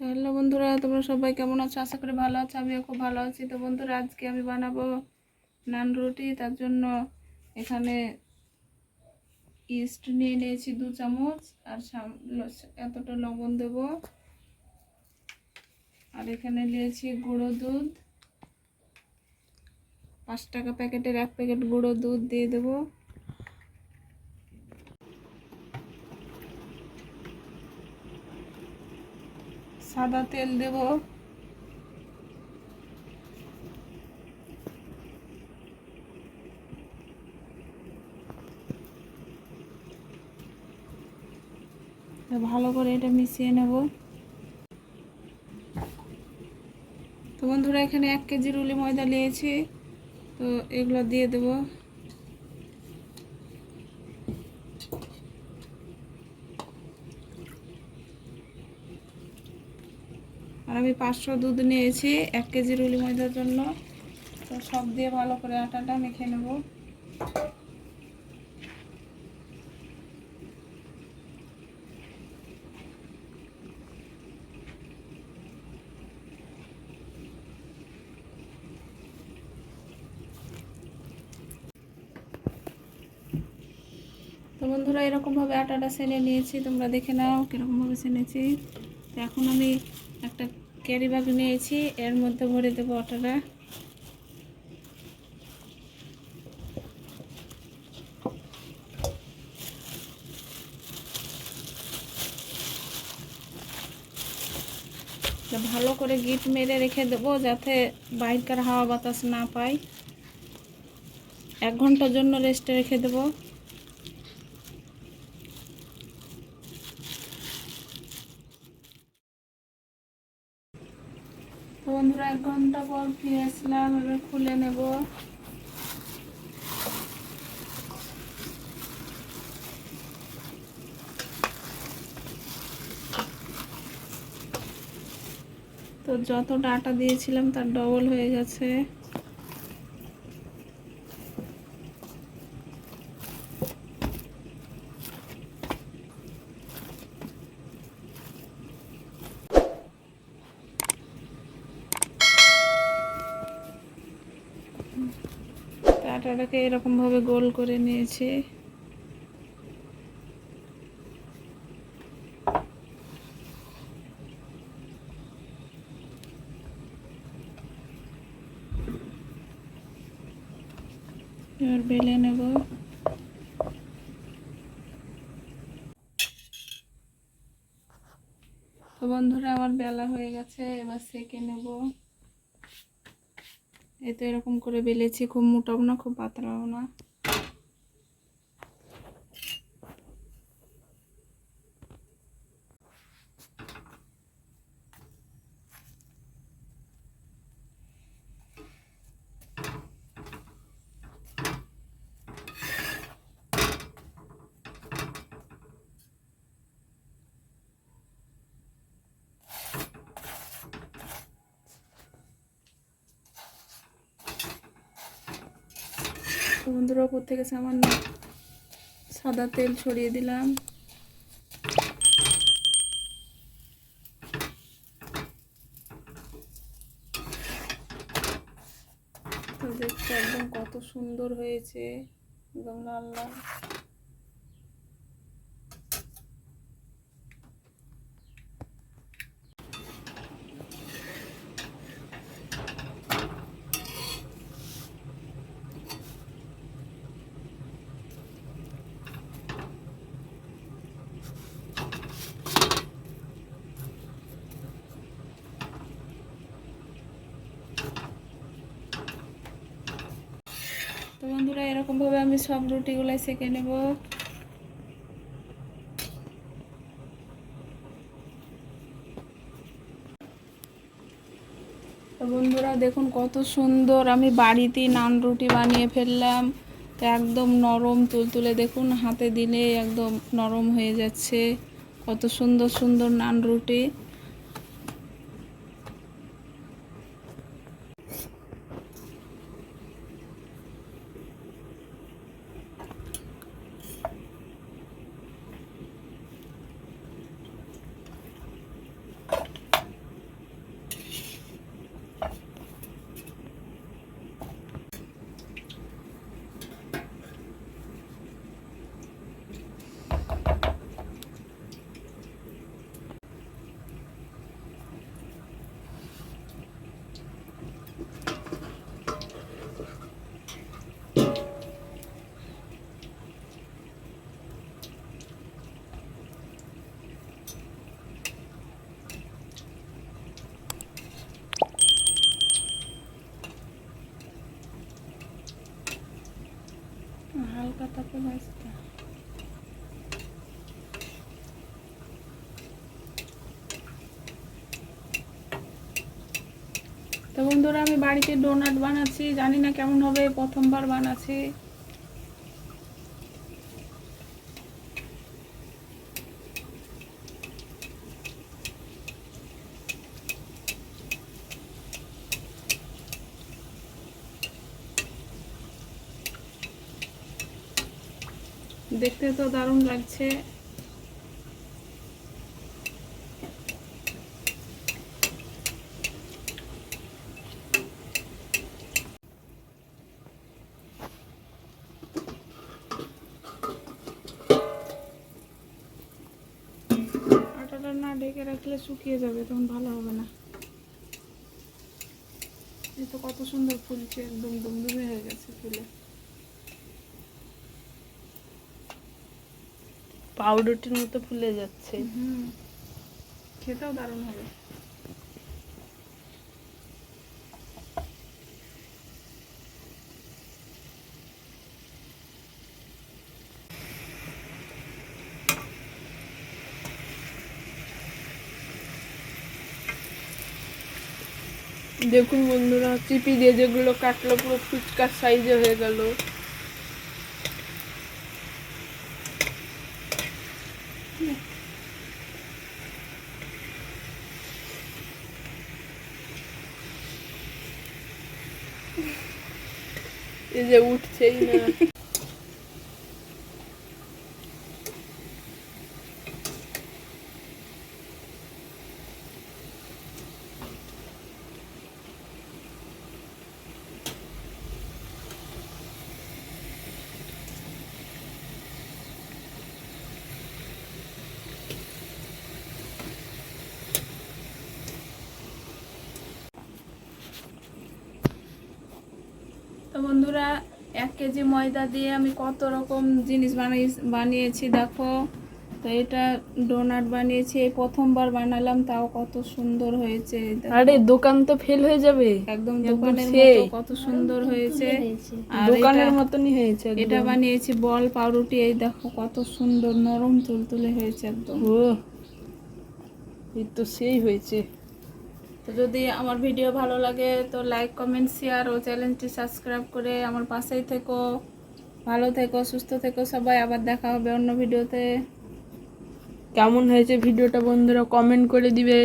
Hello বন্ধুরা, তোমরা সবাই কেমন আছো? আশা করি ভালো আছো। আমিও খুব ভালো আছি। তো বন্ধুরা, আজকে আমি বানাবো নান রুটি। তার জন্য এখানে ইস্ট নিয়ে নিয়েছি 2 চামচ, আর এতটা লবণ দেব। আর এখানে নিয়েছি গুঁড়ো দুধ, 5 টাকা প্যাকেটের 1 প্যাকেট গুঁড়ো দুধ দিয়ে দেবো। সাদা তেল দেব। ভালো করে এটা মিশিয়ে নেব। তো বন্ধুরা, এখানে 1 কেজি রুলি ময়দা নিয়েছি, তো এগুলো দিয়ে দেব। আর আমি 500 দুধ নিয়েছি 1 কেজি রুলি ময়দার জন্য। তো সব দিয়ে ভালো করে আটাটা মেখে নেব। তো বন্ধুরা, এরকমভাবে আটাটা সেনে নিয়েছি, তোমরা দেখে নাও কীরকমভাবে সেনেছি। তো এখন আমি একটা ক্যারি ব্যাগ নিয়েছি, এর মধ্যে ভরে দেবো আটাটা। ভালো করে গিট মেরে রেখে দেবো, যাতে বাইরেকার হাওয়া বাতাস না পায়। 1 ঘন্টার জন্য রেস্টে রেখে দেবো। তো বন্ধুরা, 1 ঘন্টা পর ফিরে আসলাম, এবার খুলে নেব। তো যতটা আটা দিয়েছিলাম তার ডবল হয়ে গেছে। আটাটাকে এরকমভাবে গোল করে নিয়েছি। এবার বেলে নেব। তো বন্ধুরা, আমার বেলা হয়ে গেছে, এবার সেঁকে নেব। এই তো এরকম করে বেলেছি, খুব মোটাও না খুব পাতলাও না। তো বন্ধুরা, উপর থেকে সামান্য সাদা তেল ছড়িয়ে দিলাম। তো দেখতে একদম কত সুন্দর হয়েছে, একদম লাল লাল। তো বন্ধুরা, এরকমভাবে আমি সব রুটিগুলাই সেঁকে নেব। তো বন্ধুরা, দেখুন কত সুন্দর আমি বাড়িতেই নান রুটি বানিয়ে ফেললাম। তো একদম নরম তুলতুলে, দেখুন হাতে দিলে একদম নরম হয়ে যাচ্ছে। কত সুন্দর সুন্দর নান রুটি। হালকা তাপে ভাজতে। তো বন্ধুরা আমি বাড়িতে ডোনাট বানাচ্ছি, জানি না কেমন হবে, প্রথমবার বানাচ্ছি। দেখতে তো দারুণ লাগছে। আটাটা না ঢেকে রাখলে শুকিয়ে যাবে, তখন ভালো হবে না। এই তো কত সুন্দর ফুলছে, একদম দুমদুমে হয়ে গেছে ফুলে। পাউরুটির মতো ফুলে যাচ্ছে। খেতেও দারুণ হবে। দেখুন বন্ধুরা, চিপি দিয়ে যেগুলো কাটলো পুরো ফুচকার সাইজে হয়ে গেল। এই যে উঠছেই না। তো বন্ধুরা 1 কেজি ময়দা দিয়ে আমি কত রকম জিনিস বানিয়েছি দেখো। তো এটা ডোনাট বানিয়েছি, এই প্রথমবার বানালাম, তাও কত সুন্দর হয়েছে। দেখো, আরে দোকান তো ফেল হয়ে যাবে। একদম দোকানের সেই মতো কত সুন্দর হয়েছে। আর দোকানের মতনই হয়েছে এটা একদম। বানিয়েছি বল পাউরুটি, এই দেখো কত সুন্দর নরম তুলতুলে হয়েছে একদম। ও, এই তো সেই হয়েছে। তো যদি আমার ভিডিও ভালো লাগে তো লাইক কমেন্ট শেয়ার ও চ্যানেলটি সাবস্ক্রাইব করে আমার পাশেই থেকো। ভালো থেকো, সুস্থ থেকো সবাই। আবার দেখা হবে অন্য ভিডিওতে। কেমন হয়েছে ভিডিওটা বন্ধুরা কমেন্ট করে দিবে।